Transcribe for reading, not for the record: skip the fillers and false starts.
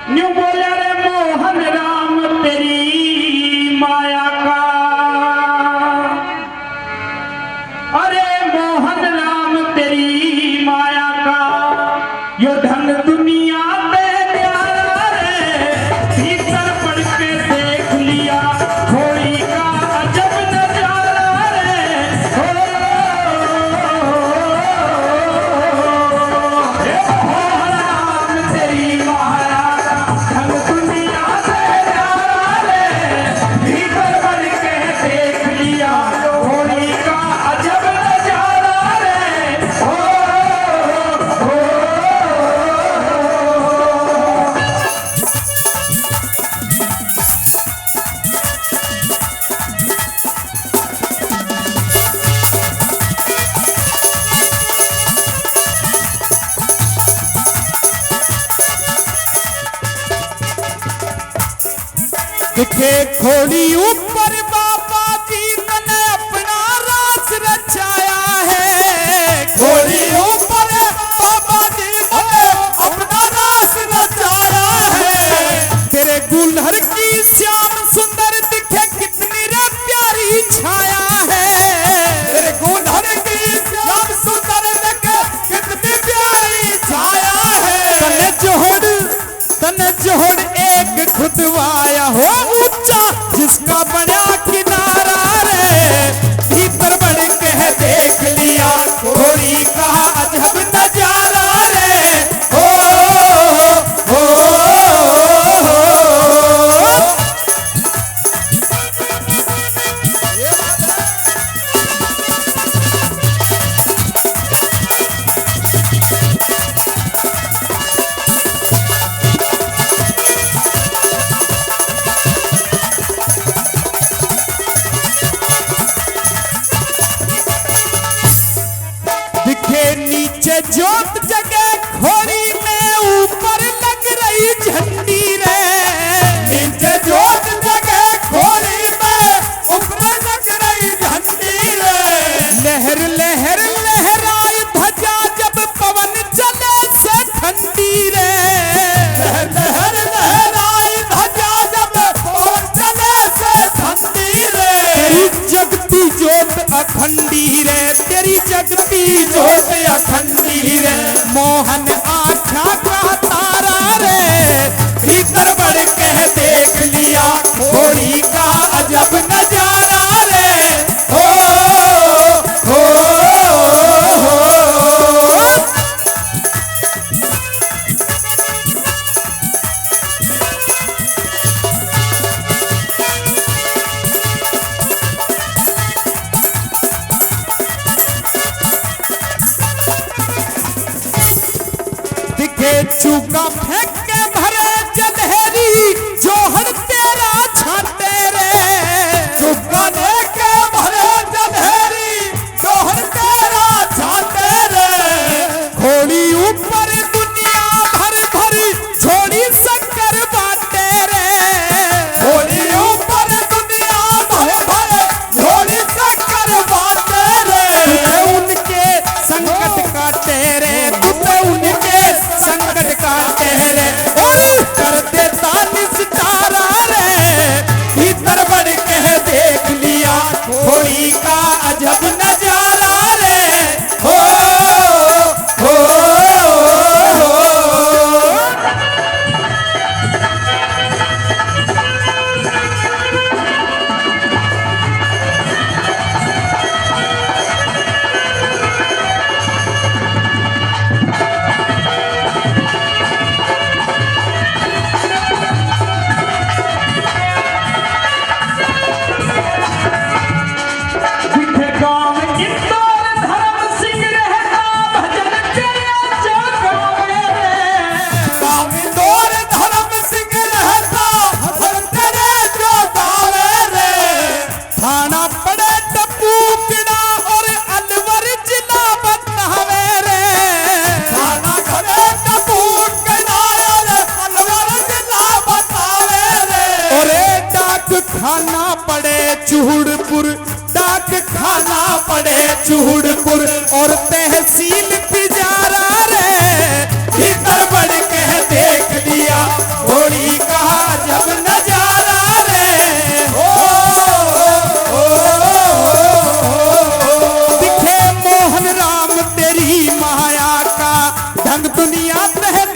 New बोला रे मोहन राम तेरी माया का, अरे मोहन राम तेरी माया का, यो धन दुनिया पे प्यारा रे, भीतर पड़ के देख लिया घोड़ी का अजब नजारा रे। मोहन राम तेरी माया का, धन दुनिया से प्यारा रे, भीतर पड़ के देख लिया घोड़ी का अजब नजारा रे। दिखे घोड़ी ऊपर बाबा जी ने अपना रास रचाया है। घोड़ी ऊपर बाबा जी ने अपना रास रचाया है। तेरे गुलहर की श्याम सुंदर दिखे कितनी रे प्यारी छाया है। तेरे गुलहर की श्याम सुंदर दिखे कितनी प्यारी छाया है। तन जोड़ एक खुदवाया हो ऊंचा, जिसका बड़ा किनारा रे, भीतर बढ़ के देख लिया घोड़ी का अजब नजारा रे। हो हो ये बात है। दिखे नीचे जोत जगे घोड़ी में, ऊपर लग रही झंडी रे। नीचे जोत जगे घोड़ी में, ऊपर लग रही झंडी रे। लहर लहर लहराई ध्वजा जब पवन चले से ठंडी रे। लहर लहर लहराई ध्वजा जब पवन चले से ठंडी रे। तेरी जगती जोत अखंडी रे, तेरी जगती जोत अखंडी रे। मोहन आँखा का तारा रे, भीतर बढ़ के देख लिया घोड़ी का अजब नजारा रे। हो हो हो दिखे चूका फेंक के भरे जलहरी, जोहर तेरा छाते रे। चूका लेके भरे जलहरी, जोहर तेरा छाते रे। घोड़ी ऊपर दुनिया भर भरी, छोड़ी शंकर बाटे रे। घोड़ी ऊपर दुनिया भर भर, छोड़ी शंकर बाटे रे। उनके संकट काटे रे, उनके संकट काटे रे। कर देता निस्तारा रे, भीतर बढ़ के देख लिया घोड़ी का अजब नजारा रे। हो हो हो दिखे गाँव इंदौर धर्म सिंह रहता, भजन तेरा चौकावे रे। गाँव इंदौर धर्म सिंह रहता, भजन तेरे चौकावे रे। थाना पड़े टपूकड़ा और अलवर जिला बतावे रे। थाना पड़े टपूकड़ा और अलवर जिला बतावे रे। और डाक खाना पड़े चूड़पुर, डाक खाना पड़े चूड़पुर और तहसील पिजारा रे। भीतर बढ़ के देख लिया गजब नजारा रे दिखे मोहन राम तेरी माया का ढंग दुनिया पहचान